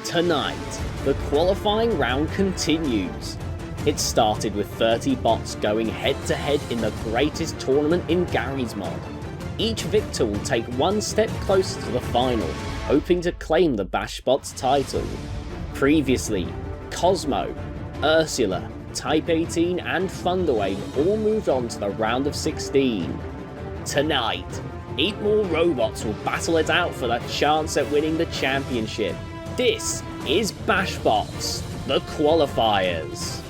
Tonight, the qualifying round continues. It started with 30 bots going head to head in the greatest tournament in Gary's mod. Each victor will take one step closer to the final, hoping to claim the BashBots title. Previously, Cosmo, Ursula, Type 18 and Thunderwave all moved on to the round of 16. Tonight, 8 more robots will battle it out for the chance at winning the championship. This is BashBots, the qualifiers.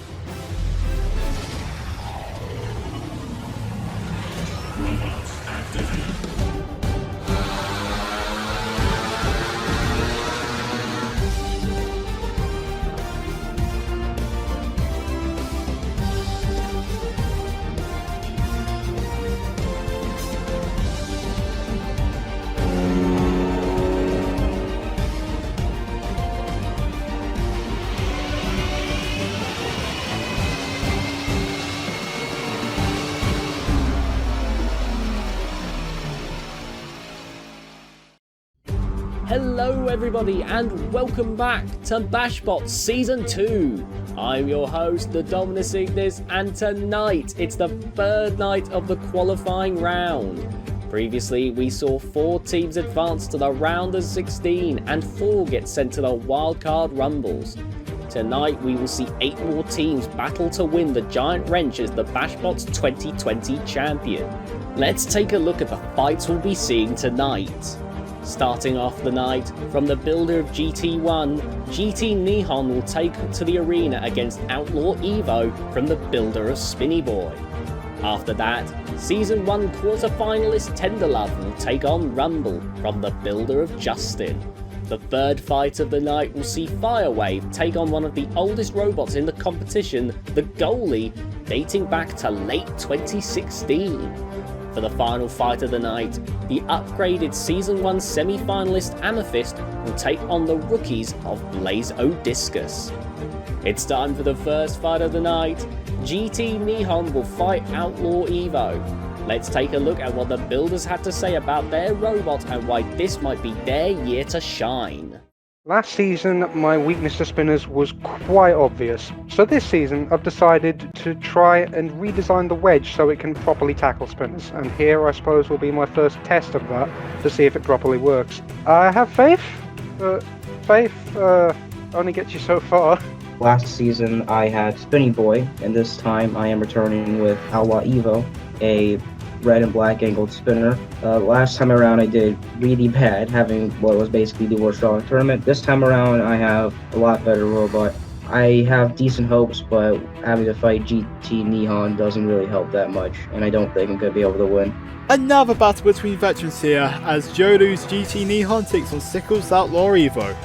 Hello everybody and welcome back to BashBots Season 2. I'm your host, the Dominus Ignis, and tonight it's the third night of the qualifying round. Previously we saw 4 teams advance to the round of 16 and 4 get sent to the wildcard rumbles. Tonight we will see 8 more teams battle to win the Giant Wrench as the BashBots 2020 champion. Let's take a look at the fights we'll be seeing tonight. Starting off the night, from the builder of GT1, GT Nihon will take to the arena against Outlaw Evo from the builder of Spinny Boy. After that, Season 1 quarter-finalist Tenderlove will take on Rumble from the builder of Justin. The third fight of the night will see Firewave take on one of the oldest robots in the competition, the Goalie, dating back to late 2016. For the final fight of the night, the upgraded Season 1 semi-finalist Amethyst will take on the rookies of Blaze O'Discus. It's time for the first fight of the night. GT Nihon will fight Outlaw Evo. Let's take a look at what the builders had to say about their robot and why this might be their year to shine. Last season, my weakness to spinners was quite obvious, so this season I've decided to try and redesign the wedge so it can properly tackle spinners, and here I suppose will be my first test of that to see if it properly works. I have faith. Faith only gets you so far. Last season I had Spinny Boy, and this time I am returning with Outlaw Evo, a red and black angled spinner. Last time around I did really bad, having what was basically the worst draw in the tournament. This time around I have a lot better robot. I have decent hopes, but having to fight GT Nihon doesn't really help that much, and I don't think I'm going to be able to win. Another battle between veterans here, as Jolu's GT Nihon takes on Sickle's Outlaw Evo.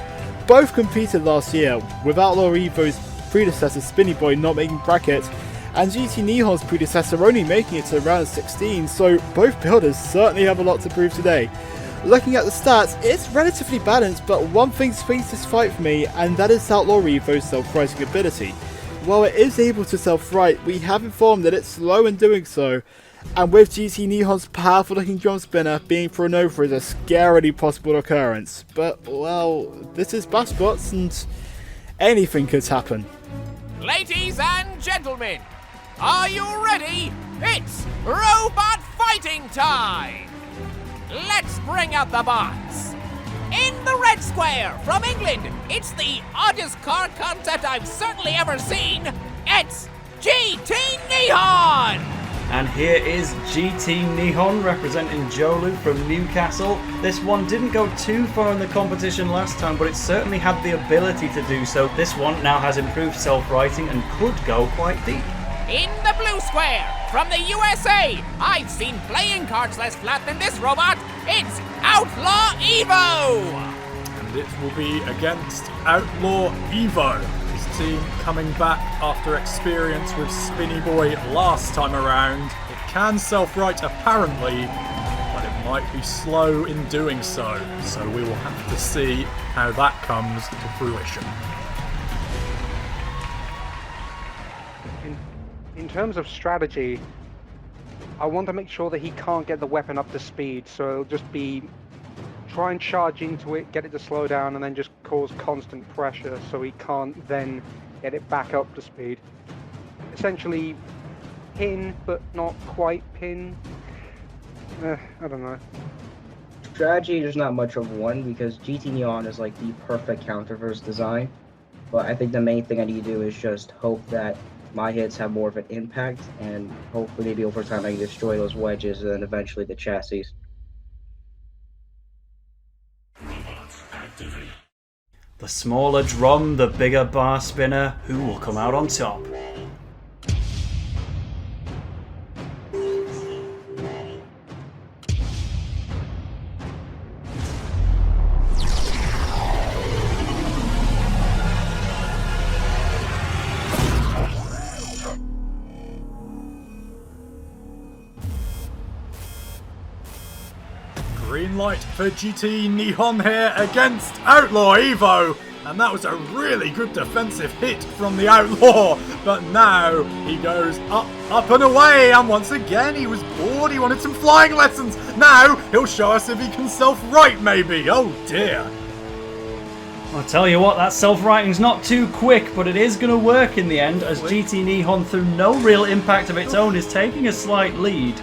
Both competed last year, with Outlaw Evo's predecessor Spinny Boy not making bracket, and GT Nihon's predecessor only making it to round 16, so both builders certainly have a lot to prove today. Looking at the stats, it's relatively balanced, but one thing swings this fight for me, and that is Outlaw Evo's self-rising ability. While it is able to self-right, we have informed that it's slow in doing so, and with GT Nihon's powerful looking drum spinner, being thrown over is a scarily possible occurrence. But, well, this is BashBots and anything could happen. Ladies and gentlemen, are you ready? It's robot fighting time! Let's bring out the bots. In the red square from England, it's the oddest car concept I've certainly ever seen. It's GT Nihon! And here is GT Nihon representing Jolu from Newcastle. This one didn't go too far in the competition last time, but it certainly had the ability to do so. This one now has improved self-righting and could go quite deep. In the blue square, from the USA, I've seen playing cards less flat than this robot. It's Outlaw Evo! And it will be against Outlaw Evo. His team coming back after experience with Spinny Boy last time around. It can self-right apparently, but it might be slow in doing so. So we will have to see how that comes to fruition. In terms of strategy, I want to make sure that he can't get the weapon up to speed, so it'll just be try and charge into it, get it to slow down, and then just cause constant pressure so he can't then get it back up to speed. Essentially, pin, but not quite pin. I don't know. Strategy, there's not much of one because GT Neon is like the perfect counterverse design. But I think the main thing I need to do is just hope that my hits have more of an impact, and hopefully maybe over time I can destroy those wedges and then eventually the chassis. The smaller drum, the bigger bar spinner. Who will come out on top? Green light for GT Nihon here against Outlaw Evo. And that was a really good defensive hit from the Outlaw. But now he goes up and away. And once again, he was bored. He wanted some flying lessons. Now he'll show us if he can self-right maybe. Oh dear. I'll tell you what, that self-righting's not too quick, but it is going to work in the end, as GT Nihon, through no real impact of its own, is taking a slight lead.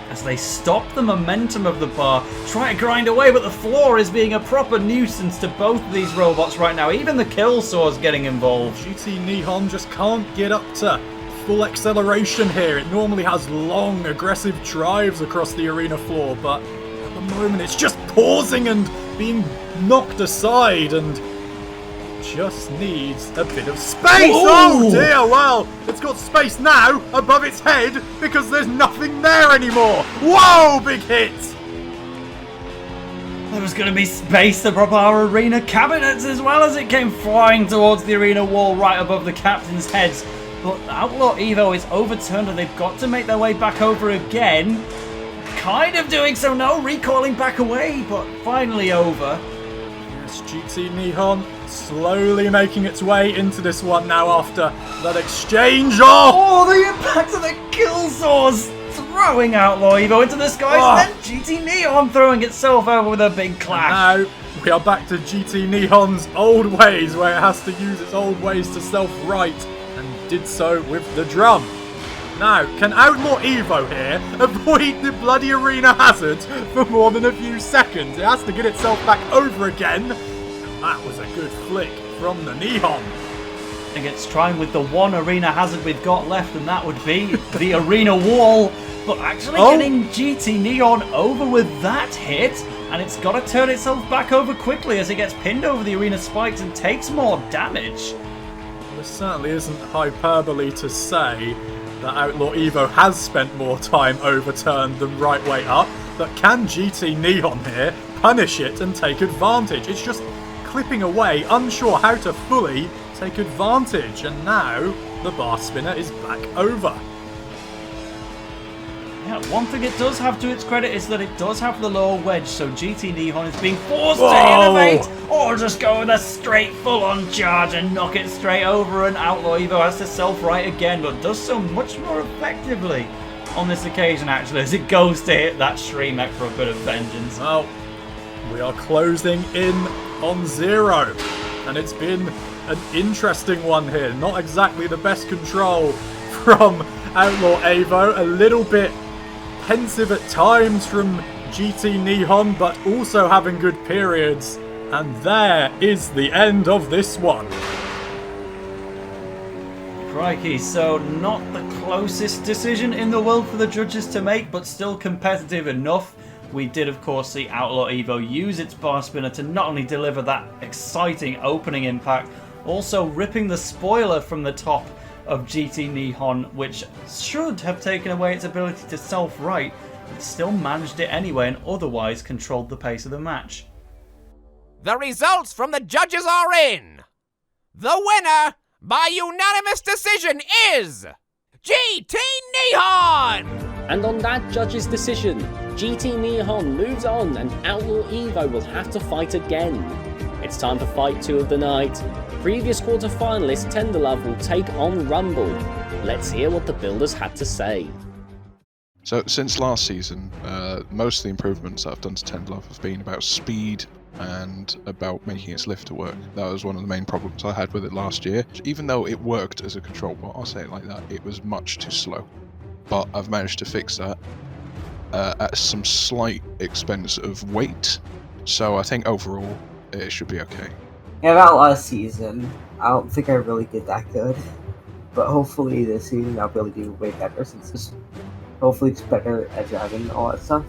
As they stop the momentum of the bar, try to grind away, but the floor is being a proper nuisance to both of these robots right now. Even the kill saw's getting involved. GT Nihon just can't get up to full acceleration here. It normally has long, aggressive drives across the arena floor, but at the moment it's just pausing and being knocked aside and just needs a bit of space. Ooh. Oh dear, well, it's got space now above its head because there's nothing there anymore. Whoa, big hit. There was going to be space to prop our arena cabinets as well as it came flying towards the arena wall right above the captain's heads. But Outlaw Evo is overturned and they've got to make their way back over again. Kind of doing so, no, recoiling back away, but finally over. Yes, GT Nihon slowly making its way into this one now after that exchange. Oh, the impact of the kill saws throwing Outlaw Evo into the skies, and then GT Neon throwing itself over with a big clash. And now we are back to GT Nihon's old ways, where it has to use its old ways to self-right, and did so with the drum. Now, can Outlaw Evo here avoid the bloody arena hazard for more than a few seconds? It has to get itself back over again. That was a good flick from the Nihon. I think it's trying with the one arena hazard we've got left, and that would be the arena wall. But actually getting GT Neon over with that hit, and it's got to turn itself back over quickly as it gets pinned over the arena spikes and takes more damage. This certainly isn't hyperbole to say that Outlaw Evo has spent more time overturned than right way up, but can GT Neon here punish it and take advantage? It's just clipping away, unsure how to fully take advantage, and now the bar spinner is back over. Yeah, one thing it does have to its credit is that it does have the lower wedge, so GT Nihon is being forced to innovate, or just go with a straight full-on charge and knock it straight over, and Outlaw Evo has to self-right again, but does so much more effectively on this occasion, actually, as it goes to hit that Shremek for a bit of vengeance. Well, we are closing in on 0, and it's been an interesting one here. Not exactly the best control from Outlaw Evo, a little bit pensive at times from GT Nihon, but also having good periods. And there is the end of this one. Crikey, so not the closest decision in the world for the judges to make, but still competitive enough. We did, of course, see Outlaw Evo use its bar spinner to not only deliver that exciting opening impact, also ripping the spoiler from the top of GT Nihon, which should have taken away its ability to self-right, but still managed it anyway and otherwise controlled the pace of the match. The results from the judges are in. The winner, by unanimous decision, is GT Nihon! And on that judge's decision, GT Nihon moves on and Outlaw Evo will have to fight again. It's time for fight 2 of the night. Previous quarter-finalist Tenderlove will take on Rumble. Let's hear what the builders had to say. So since last season, most of the improvements that I've done to Tenderlove have been about speed and about making its lift to work. That was one of the main problems I had with it last year. Even though it worked as a control bot, I'll say it like that, it was much too slow. But I've managed to fix that at some slight expense of weight. So I think overall it should be okay. Yeah, that last season, I don't think I really did that good. But hopefully this season I'll be able to do way better since hopefully it's better at driving and all that stuff.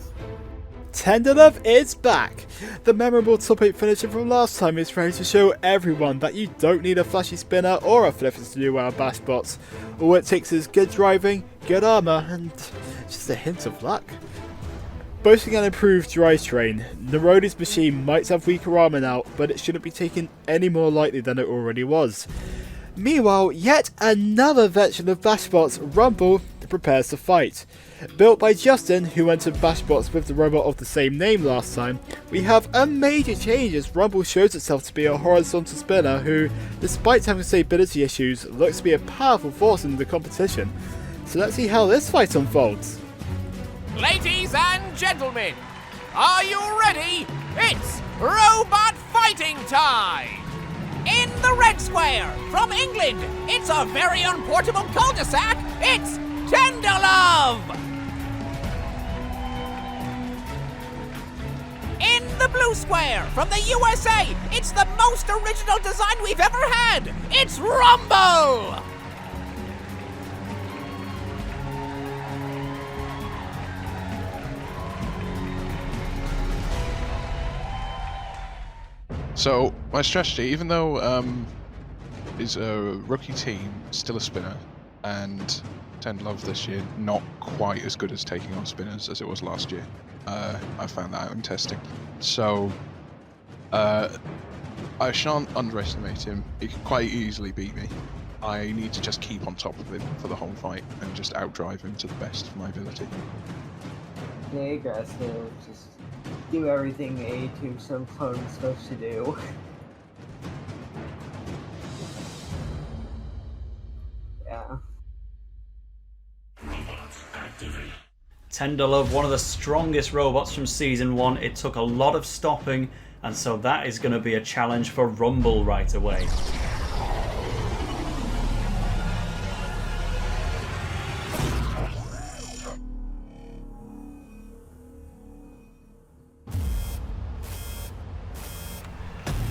Tenderlove is back! The memorable top 8 finisher from last time is ready to show everyone that you don't need a flashy spinner or a flipper to do well at BashBots. All it takes is good driving, good armour, and just a hint of luck. Boasting an improved drivetrain, Nerody's machine might have weaker armour now, but it shouldn't be taken any more lightly than it already was. Meanwhile, yet another veteran of BashBots, Rumble, prepares to fight. Built by Justin, who entered BashBots with the robot of the same name last time, we have a major change as Rumble shows itself to be a horizontal spinner who, despite having stability issues, looks to be a powerful force in the competition. So let's see how this fight unfolds. Ladies and gentlemen, are you ready? It's robot fighting time! In the red square, from England, it's a very unportable cul-de-sac, it's Tenderlove! In the blue square, from the USA, it's the most original design we've ever had, it's Rumble! So my strategy, even though is a rookie team, still a spinner, and Tenderlove this year not quite as good as taking on spinners as it was last year. I found that out in testing. So I shan't underestimate him. He can quite easily beat me. I need to just keep on top of him for the whole fight and just outdrive him to the best of my ability. Stay aggressive, just do everything a Tombstone clone is supposed to do. Yeah. Tenderlove, one of the strongest robots from Season 1. It took a lot of stopping, and so that is going to be a challenge for Rumble right away.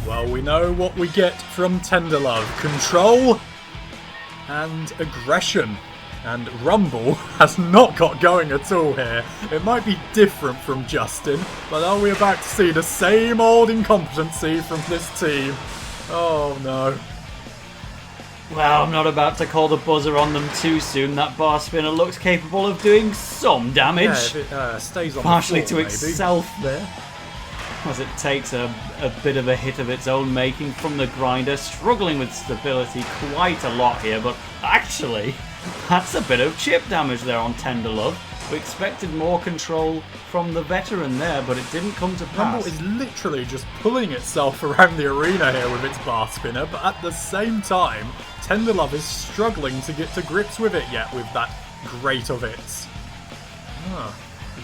Well, we know what we get from Tenderlove. Control and aggression. And Rumble has not got going at all here. It might be different from Justin, but are we about to see the same old incompetency from this team? Oh no. Well, I'm not about to call the buzzer on them too soon. That bar spinner looks capable of doing some damage. Yeah, if it stays on partially the floor, to itself there. As it takes a bit of a hit of its own making from the grinder, struggling with stability quite a lot here, but actually, that's a bit of chip damage there on Tenderlove. We expected more control from the veteran there, but it didn't come to pass. Rumble is literally just pulling itself around the arena here with its bar spinner, but at the same time, Tenderlove is struggling to get to grips with it yet with that grate of its.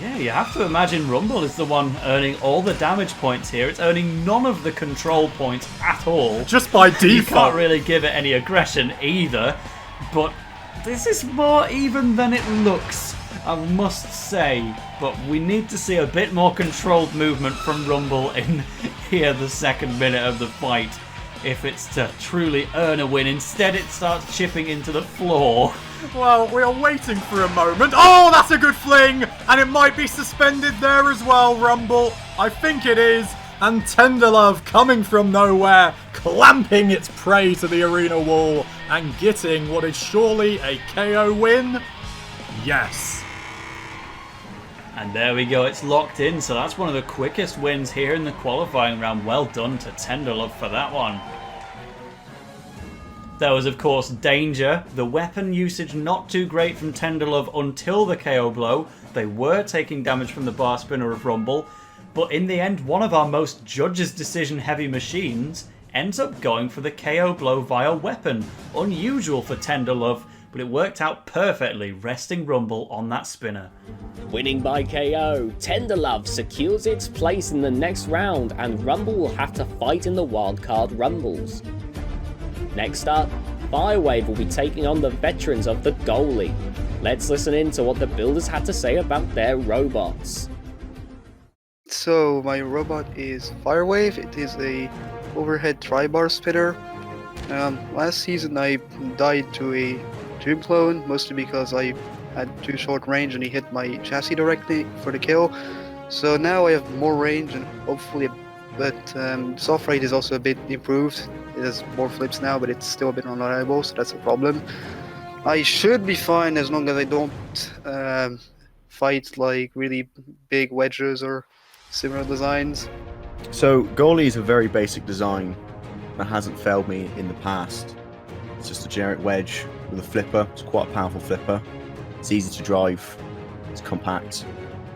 Yeah, you have to imagine Rumble is the one earning all the damage points here. It's earning none of the control points at all. Just by default. You can't really give it any aggression either, but this is more even than it looks, I must say. But we need to see a bit more controlled movement from Rumble in here the second minute of the fight if it's to truly earn a win. Instead it starts chipping into the floor. Well, we are waiting for a moment. Oh, that's a good fling! And it might be suspended there as well, Rumble. I think it is. And Tenderlove coming from nowhere, clamping its prey to the arena wall and getting what is surely a KO win. Yes. And there we go, it's locked in. So that's one of the quickest wins here in the qualifying round. Well done to Tenderlove for that one. There was, of course, danger. The weapon usage not too great from Tenderlove until the KO blow. They were taking damage from the bar spinner of Rumble. But in the end, one of our most judges' decision-heavy machines ends up going for the KO blow via weapon. Unusual for Tenderlove, but it worked out perfectly, resting Rumble on that spinner. Winning by KO, Tenderlove secures its place in the next round, and Rumble will have to fight in the wildcard Rumbles. Next up, Firewave will be taking on the veterans of the goalie. Let's listen in to what the builders had to say about their robots. So my robot is Firewave. It is a overhead tri-bar spinner. Last season I died to a Tube clone, mostly because I had too short range and he hit my chassis directly for the kill. So now I have more range and hopefully, but soft rate is also a bit improved. It has more flips now, but it's still a bit unreliable, so that's a problem. I should be fine as long as I don't fight like really big wedges or similar designs. So goalie is a very basic design that hasn't failed me in the past. It's just a generic wedge with a flipper. It's quite a powerful flipper. It's easy to drive, it's compact,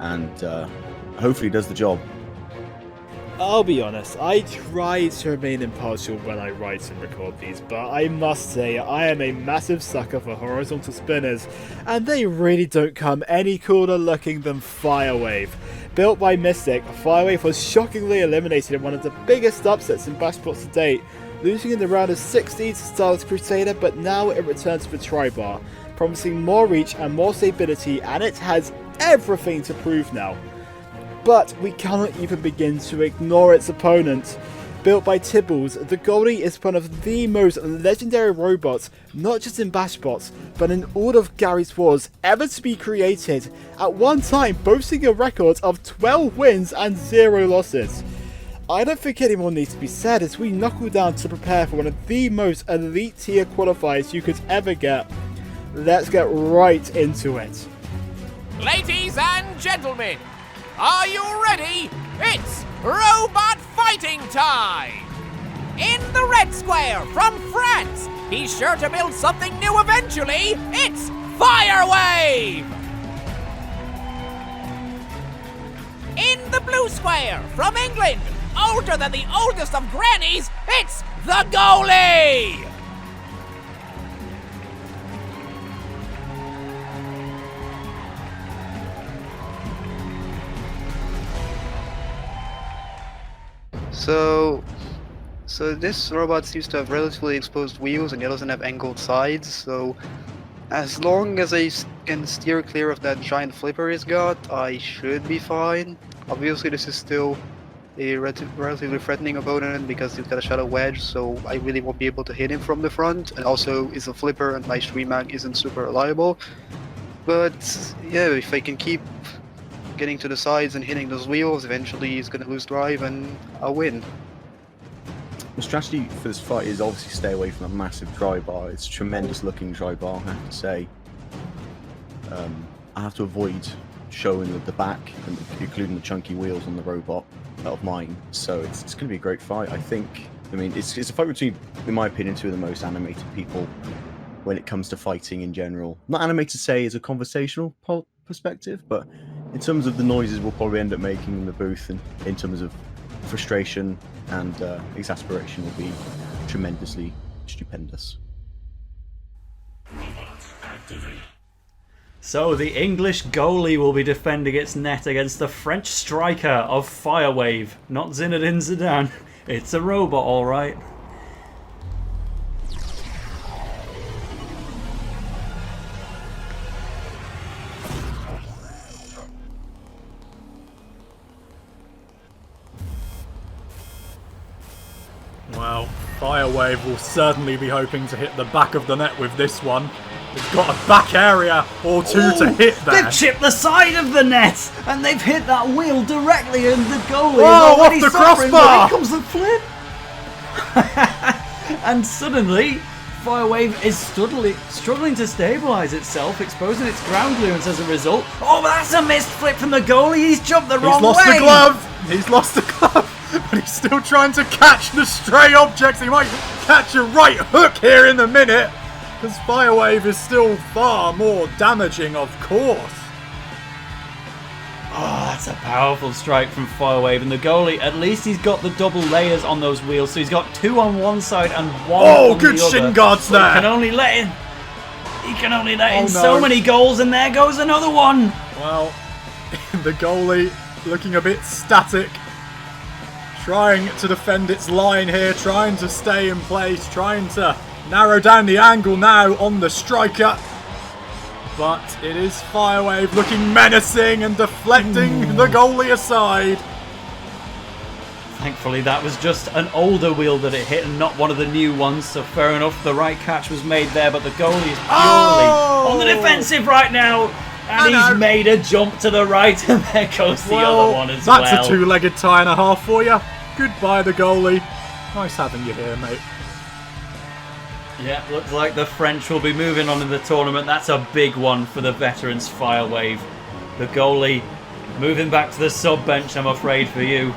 and hopefully does the job. I'll be honest, I try to remain impartial when I write and record these, but I must say I am a massive sucker for horizontal spinners, and they really don't come any cooler looking than Firewave. Built by Mystic, Firewave was shockingly eliminated in one of the biggest upsets in BashBots to date, losing in the round of 16 to Stardust Crusader, but now it returns for Tri-Bar, promising more reach and more stability, and it has everything to prove now. But we cannot even begin to ignore its opponent. Built by Tibbles, the goalie is one of the most legendary robots, not just in BashBots, but in all of Garry's Wars ever to be created, at one time boasting a record of 12 wins and 0 losses. I don't think any more needs to be said as we knuckle down to prepare for one of the most elite tier qualifiers you could ever get. Let's get right into it. Ladies and gentlemen, are you ready? It's robot fighting time! In the red square from France, he's sure to build something new eventually, it's Firewave! In the blue square from England, older than the oldest of grannies, it's the goalie! So this robot seems to have relatively exposed wheels and it doesn't have angled sides, so as long as I can steer clear of that giant flipper he's got, I should be fine. Obviously this is still a relatively threatening opponent because he's got a shadow wedge, so I really won't be able to hit him from the front, and also is a flipper and my stream mag isn't super reliable. But yeah, if I can keep getting to the sides and hitting those wheels, eventually he's going to lose drive and I'll win. The strategy for this fight is obviously stay away from a massive dry bar. It's a tremendous looking dry bar, I have to say. I have to avoid showing the back, including the chunky wheels on the robot of mine. So it's going to be a great fight, I think. I mean, it's a fight between, in my opinion, two of the most animated people when it comes to fighting in general. Not animated, say, as a conversational perspective, but in terms of the noises we'll probably end up making in the booth, and in terms of frustration and exasperation, will be tremendously stupendous. So the English goalie will be defending its net against the French striker of Firewave. Not Zinedine Zidane. It's a robot, alright. Well, Firewave will certainly be hoping to hit the back of the net with this one. It's got a back area or two to hit there. They've chipped the side of the net, and they've hit that wheel directly, and the goalie Whoa, is already off the suffering, crossbar! but here comes the flip. And suddenly, Firewave is struggling to stabilise itself, exposing its ground clearance as a result. Oh, but that's a missed flip from the goalie. He's jumped the wrong way. He's lost the glove. He's lost the glove, but he's still trying to catch the stray objects. He might catch a right hook here in a minute, because Firewave is still far more damaging, of course. Oh, that's a powerful strike from Firewave, and the goalie, at least he's got the double layers on those wheels, so he's got two on one side and one on the other. Oh, good shin guards there. Can only let him. He can only let in no. so many goals, and there goes another one. Well, the goalie looking a bit static. Trying to defend its line here, trying to stay in place, trying to narrow down the angle now on the striker. But it is Firewave looking menacing and deflecting the goalie aside. Thankfully, that was just an older wheel that it hit and not one of the new ones, so fair enough, the right catch was made there, but the goalie is purely on the defensive right now, and he's made a jump to the right, and there goes the other one as well. That's a two-legged tie and a half for you. Goodbye, the goalie. Nice having you here, mate. Yeah, looks like the French will be moving on in the tournament. That's a big one for the veterans Firewave. The goalie moving back to the sub bench, I'm afraid, for you.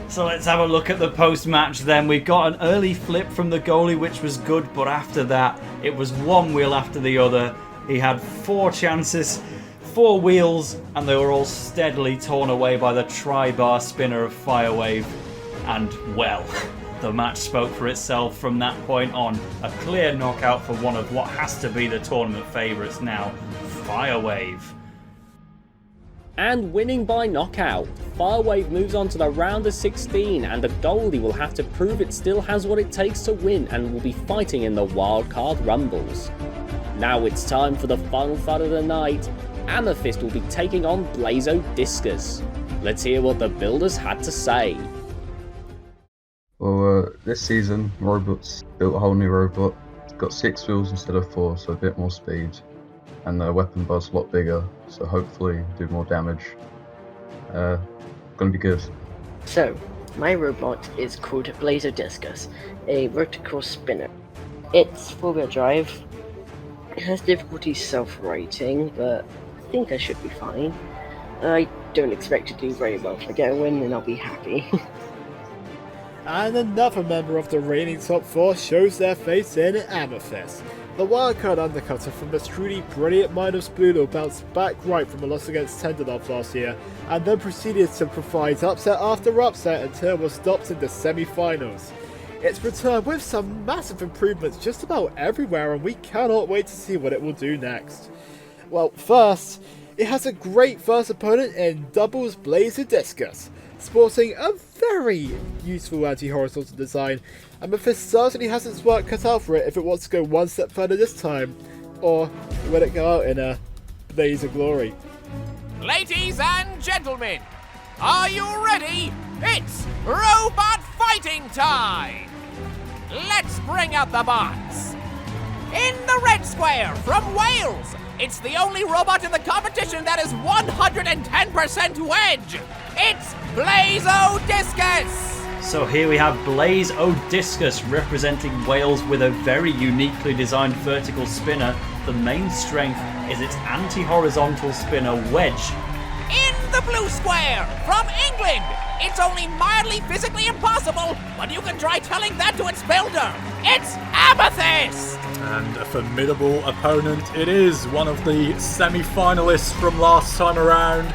So let's have a look at the post-match then. We got an early flip from the goalie, which was good, but after that, it was one wheel after the other. He had 4 chances, 4 wheels, and they were all steadily torn away by the tri-bar spinner of Firewave. And, well, the match spoke for itself from that point on. A clear knockout for one of what has to be the tournament favourites now, Firewave. And winning by knockout, Firewave moves on to the round of 16, and the goalie will have to prove it still has what it takes to win and will be fighting in the wildcard rumbles. Now it's time for the final fight of the night. Amethyst will be taking on Blazo Discus. Let's hear what the builders had to say. Well, this season, Robots built a whole new robot. It's got 6 wheels instead of 4, so a bit more speed. And the weapon bar's a lot bigger, so hopefully do more damage. Gonna be good. So, my robot is called Blazo Discus, a vertical spinner. It's 4-wheel drive. It has difficulty self-righting, but I think I should be fine. I don't expect to do very well. If I get a win, then I'll be happy. And another member of the reigning top 4 shows their face in Amethyst. The wildcard undercutter from the truly brilliant mind of Spoodle bounced back right from a loss against Tenderloff last year, and then proceeded to provide upset after upset until it was stopped in the semi-finals. It's returned with some massive improvements just about everywhere, and we cannot wait to see what it will do next. Well, first, it has a great first opponent in doubles Blazo Discus, sporting a very useful anti-horizontal design. Amethyst certainly has its work cut out for it if it wants to go one step further this time, or let it go out in a blaze of glory. Ladies and gentlemen, are you ready? It's robot fighting time! Let's bring out the bots. In the red square from Wales, it's the only robot in the competition that is 110% wedge. It's Blazo Discus! So here we have Blazo Discus representing Wales with a very uniquely designed vertical spinner. The main strength is its anti-horizontal spinner wedge. In the blue square from England, it's only mildly physically impossible, but you can try telling that to its builder. It's Amethyst! And a formidable opponent it is, one of the semi-finalists from last time around.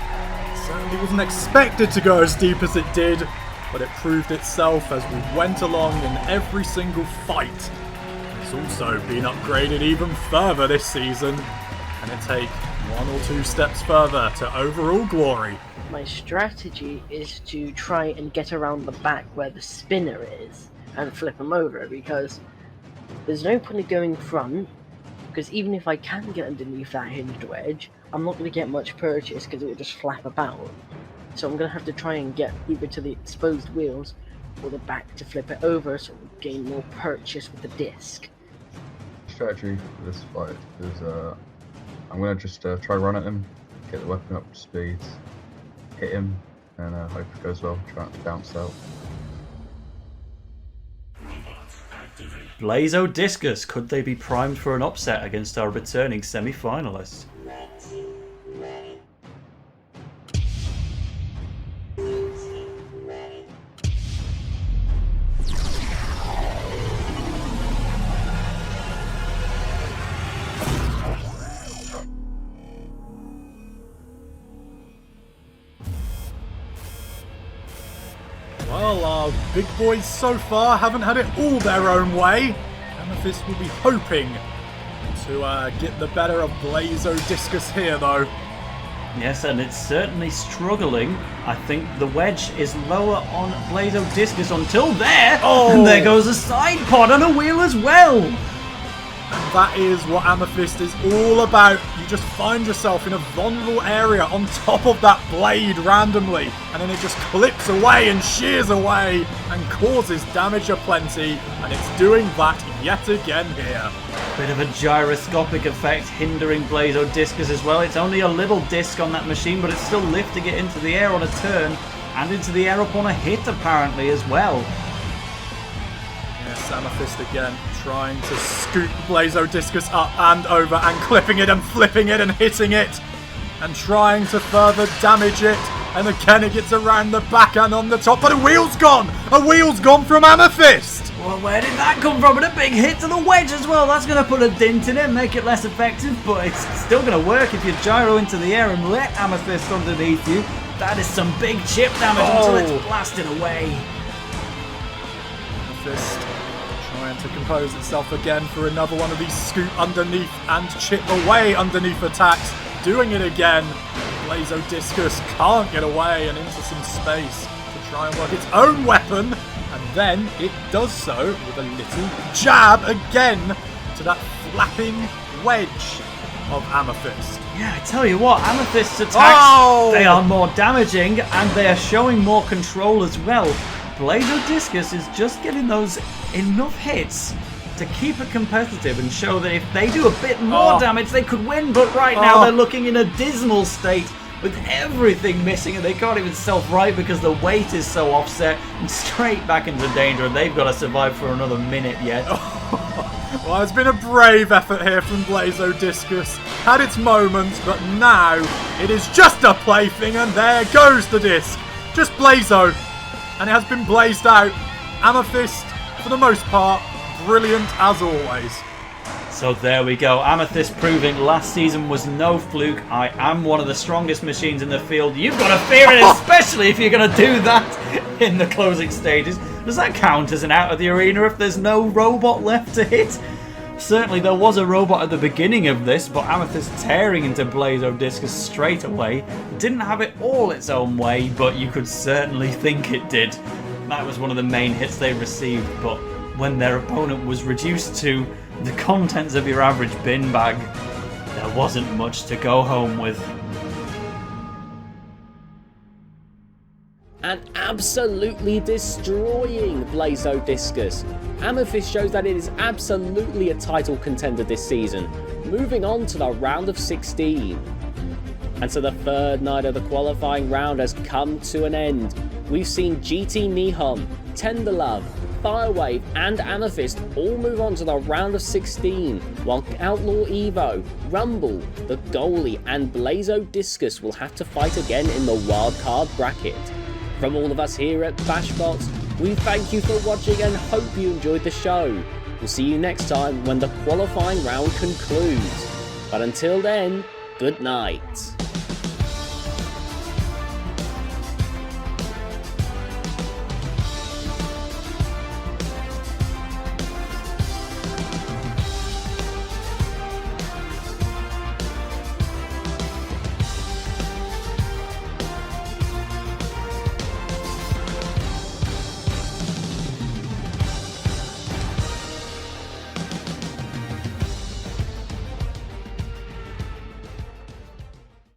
Certainly wasn't expected to go as deep as it did, but it proved itself as we went along in every single fight. It's also been upgraded even further this season. Can it take 1 or 2 steps further to overall glory? My strategy is to try and get around the back where the spinner is and flip him over, because there's no point in going front, because even if I can get underneath that hinged wedge, I'm not going to get much purchase because it will just flap about. So I'm going to have to try and get either to the exposed wheels or the back to flip it over so we'll gain more purchase with the disc. Strategy for this fight is I'm going to just try run at him, get the weapon up to speed, hit him, and hope it goes well, try not to bounce out. Blazo Discus, could they be primed for an upset against our returning semi-finalists? Well, our big boys so far haven't had it all their own way. Amethyst will be hoping to get the better of Blazo Discus here, though. Yes, and it's certainly struggling. I think the wedge is lower on Blazo Discus until there. Oh! And there goes a side pod and a wheel as well. And that is what Amethyst is all about. You just find yourself in a vulnerable area on top of that blade randomly, and then it just clips away and shears away and causes damage aplenty, and it's doing that yet again here. Bit of a gyroscopic effect hindering Blazo Discus as well. It's only a little disc on that machine, but it's still lifting it into the air on a turn and into the air upon a hit apparently as well. Yes, Amethyst again trying to scoop Blazo Discus up and over and clipping it and flipping it and hitting it and trying to further damage it. And again it gets around the back and on the top, but a wheel's gone! A wheel's gone from Amethyst! Well, where did that come from? And a big hit to the wedge as well. That's going to put a dent in it and make it less effective, but it's still going to work if you gyro into the air and let Amethyst underneath you. That is some big chip damage until it's blasted away. Amethyst trying to compose itself again for another one of these scoop underneath and chip away underneath attacks. Doing it again. Blazo Discus can't get away and into some space to try and work its own weapon. And then it does so with a little jab again to that flapping wedge of Amethyst. Yeah, I tell you what, Amethyst's attacks, they are more damaging and they are showing more control as well. Blazo Discus is just getting those enough hits to keep it competitive and show that if they do a bit more damage, they could win. But right now they're looking in a dismal state with everything missing, and they can't even self-right because the weight is so offset and straight back into danger, and they've got to survive for another minute yet. Well, it's been a brave effort here from Blazo Discus. Had its moments, but now it is just a plaything, and there goes the disc. Just Blazo, and it has been blazed out. Amethyst, for the most part, brilliant as always. So there we go, Amethyst proving last season was no fluke. I am one of the strongest machines in the field. You've got to fear it, especially if you're going to do that in the closing stages. Does that count as an out of the arena if there's no robot left to hit? Certainly there was a robot at the beginning of this, but Amethyst tearing into Blazo Discus straight away. Didn't have it all its own way, but you could certainly think it did. That was one of the main hits they received, but when their opponent was reduced to the contents of your average bin bag, there wasn't much to go home with. And absolutely destroying Blazo Discus. Amethyst shows that it is absolutely a title contender this season, moving on to the round of 16. And so the third night of the qualifying round has come to an end. We've seen GT Nihon, Tenderlove, Firewave and Amethyst all move on to the round of 16, while Outlaw Evo, Rumble, the Goalie and Blazo Discus will have to fight again in the wildcard bracket. From all of us here at BashBots, we thank you for watching and hope you enjoyed the show. We'll see you next time when the qualifying round concludes. But until then, good night.